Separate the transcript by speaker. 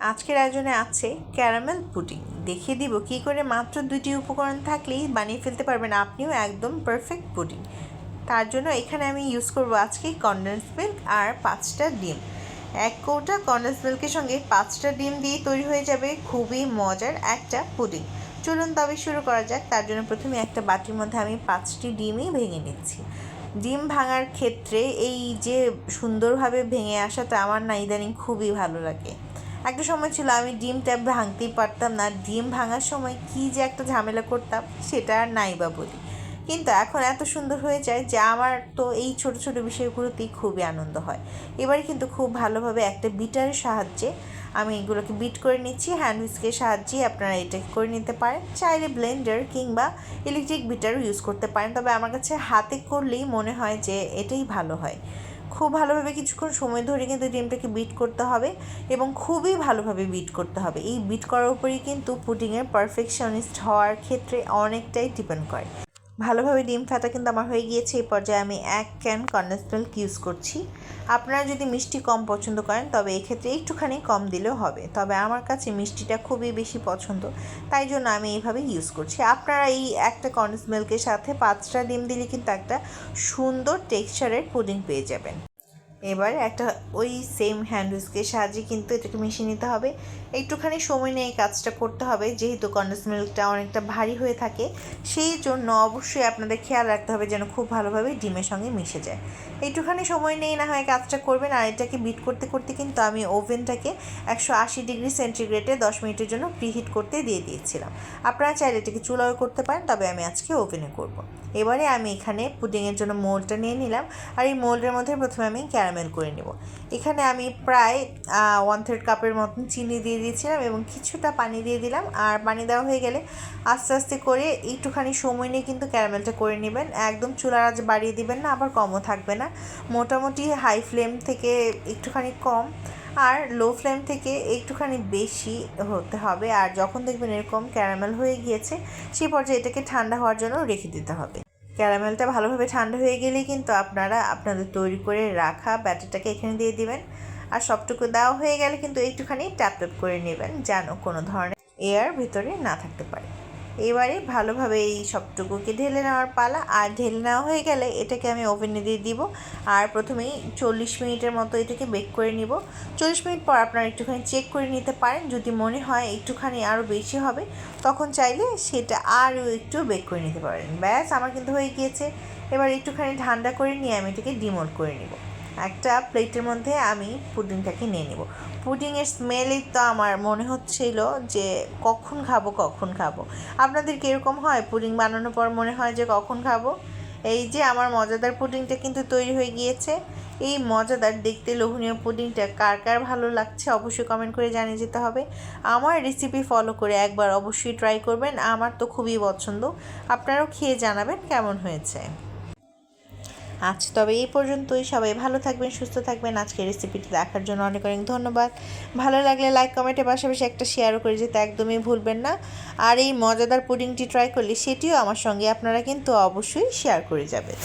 Speaker 1: আজকের আয়োজনে আছে ক্যারামেল পুডিং। দেখিয়ে দিব কী করে মাত্র 2টি উপকরণ থাকলেই বানিয়ে ফেলতে পারবেন আপনিও একদম পারফেক্ট পুডিং। তার জন্য এখানে আমি ইউজ করব আজকে কনডেন্স মিল্ক আর 5টা ডিম। 1 কৌটা কনডেন্স মিল্কের সঙ্গে 5টা ডিম দিয়ে তৈরি হয়ে যাবে খুবই মজার একটা পুডিং। চলুন তবে শুরু করা যাক। তার জন্য প্রথমে একটা বাটির মধ্যে আমি 5টি ডিমই ভেঙে নিচ্ছি। ডিম ভাঙার ক্ষেত্রে এই যে সুন্দরভাবে ভেঙে আসাটা আমার না ইদানিং খুবই ভালো লাগে। একটা সময় ছিল আমি ডিমটা ভাঙতেই পারতাম না, ডিম ভাঙার সময় কী যে একটা ঝামেলা করতাম সেটা আর নাই বা বলি। কিন্তু এখন এত সুন্দর হয়ে যায় যে আমার তো এই ছোট ছোট বিষয়গুলোতেই খুবই আনন্দ হয়। এবারে কিন্তু খুব ভালোভাবে একটা বিটারের সাহায্যে আমি এগুলোকে বিট করে নিচ্ছি। হ্যান্ড হুইস্কের সাহায্যে আপনারা এটা করে নিতে পারেন, চাইলে ব্লেন্ডার কিংবা ইলেকট্রিক বিটারও ইউজ করতে পারেন, তবে আমার কাছে হাতে করলেই মনে হয় যে এটাই ভালো হয়। খুব ভালোভাবে কিছুক্ষণ সময় ধরে কিন্তু ডিমটাকে বিট করতে হবে এবং খুবই ভালোভাবে বিট করতে হবে। এই বিট করার উপরেই কিন্তু পুডিংয়ের পারফেকশনিস্ট হওয়ার ক্ষেত্রে অনেকটাই ডিপেন্ড করে। ভালোভাবে ডিম ফাটা কিন্তু আমার হয়ে গিয়েছে। এই পর্যায়ে আমি 1 ক্যান কনডেন্স মিল্ক ইউজ করছি। আপনারা যদি মিষ্টি কম পছন্দ করেন তবে এক্ষেত্রে একটুখানি কম দিলেও হবে, তবে আমার কাছে মিষ্টিটা খুবই বেশি পছন্দ, তাই জন্য আমি এইভাবে ইউজ করছি। আপনারা এই একটা কনডেন্স মিল্কের সাথে 5টা ডিম দিলে কিন্তু একটা সুন্দর টেক্সচারের পুডিং পেয়ে যাবেন। এবার একটা ওই সেম হ্যান্ড হুইস্কের সাহায্যে কিন্তু এটাকে মিশিয়ে নিতে হবে। একটুখানি সময় নিয়ে এই কাজটা করতে হবে, যেহেতু কনডেন্স মিল্কটা অনেকটা ভারী হয়ে থাকে, সেই জন্য অবশ্যই আপনাদের খেয়াল রাখতে হবে যেন খুব ভালোভাবে ডিমের সঙ্গে মিশে যায়। একটুখানি সময় নিয়ে না হয় কাজটা করবেন। আর এটাকে বিট করতে করতে কিন্তু আমি ওভেনটাকে 180 ডিগ্রি সেন্টিগ্রেডে 10 মিনিটের জন্য প্রিহিট করতে দিয়ে দিয়েছিলাম। আপনারা চাইলে এটাকে চুলাও করতে পারেন, তবে আমি আজকে ওভেনে করব। এবারে আমি এখানে পুডিংয়ের জন্য মোল্ডটা নিয়ে নিলাম, আর এই মোল্ডের মধ্যে প্রথমে আমি ক্যারামেল করে নেব। এখানে আমি প্রায় 1/3 কাপের মতন চিনি দিয়ে দিয়েছিলাম এবং কিছুটা পানি দিয়ে দিলাম। আর পানি দেওয়া হয়ে গেলে আস্তে আস্তে করে একটুখানি সময় নিয়ে কিন্তু ক্যারামেলটা করে নেবেন। একদম চুলার আঁচ বাড়িয়ে দিবেন না, আবার কমও থাকবে না, মোটামুটি হাই ফ্লেম থেকে একটুখানি কম আর লো ফ্লেম থেকে একটুখানি বেশি হতে হবে। আর যখন দেখবেন এরকম ক্যারামেল হয়ে গিয়েছে সেই পর্যায়ে এটাকে ঠান্ডা হওয়ার জন্য রেখে দিতে হবে। ক্যারামেলটা ভালোভাবে ঠান্ডা হয়ে গেলেই কিন্তু আপনারা আপনাদের তৈরি করে রাখা ব্যাটারটাকে এখানে দিয়ে দিবেন। আর সবটুকু দেওয়া হয়ে গেলে কিন্তু একটুখানি ট্যাপ ট্যাপ করে নেবেন যেন কোনো ধরনের এয়ার ভিতরে না থাকতে পারে। এবারে ভালোভাবে এই সবটুকুকে ঢেলে নেওয়ার পালা। আর ঢেলে নেওয়া হয়ে গেলে এটাকে আমি ওভেনে দিয়ে দিব। আর প্রথমেই 40 মিনিটের মতো এটাকে বেক করে নিব। 40 মিনিট পর আপনারা একটুখানি চেক করে নিতে পারেন, যদি মনে হয় একটুখানি আরও বেশি হবে তখন চাইলে সেটা আরও একটু বেক করে নিতে পারেন। ব্যাস, আমার কিন্তু হয়ে গিয়েছে। এবার একটুখানি ঠান্ডা করে নিয়ে আমি এটাকে ডিমোল্ড করে নিব। একটা প্লেটের মধ্যে আমি পুডিংটাকে নিয়ে নেব। পুডিংয়ের স্মেলেই তো আমার মনে হচ্ছিল যে কখন খাবো। আপনাদের কীরকম হয়? পুডিং বানানোর পর মনে হয় যে কখন খাবো? এই যে আমার মজাদার পুডিংটা কিন্তু তৈরি হয়ে গিয়েছে। এই মজাদার দেখতে লোভনীয় পুডিংটা কার কার ভালো লাগছে অবশ্যই কমেন্ট করে জানিয়ে যেতে হবে। আমার রেসিপি ফলো করে একবার অবশ্যই ট্রাই করবেন, আমার তো খুবই পছন্দ। আপনারাও খেয়ে জানাবেন কেমন হয়েছে। আজ তবে এই পর্যন্তই। সবাই ভালো থাকবেন, সুস্থ থাকবেন। আজকের রেসিপিটি দেখার জন্য অনেক অনেক ধন্যবাদ। ভালো লাগলে লাইক কমেন্টের পাশাপাশি একটা শেয়ারও করে যেতে একদমই ভুলবেন না। আর এই মজাদার পুডিংটি ট্রাই করলে সেটিও আমার সঙ্গে আপনারা কিন্তু অবশ্যই শেয়ার করে যাবেন।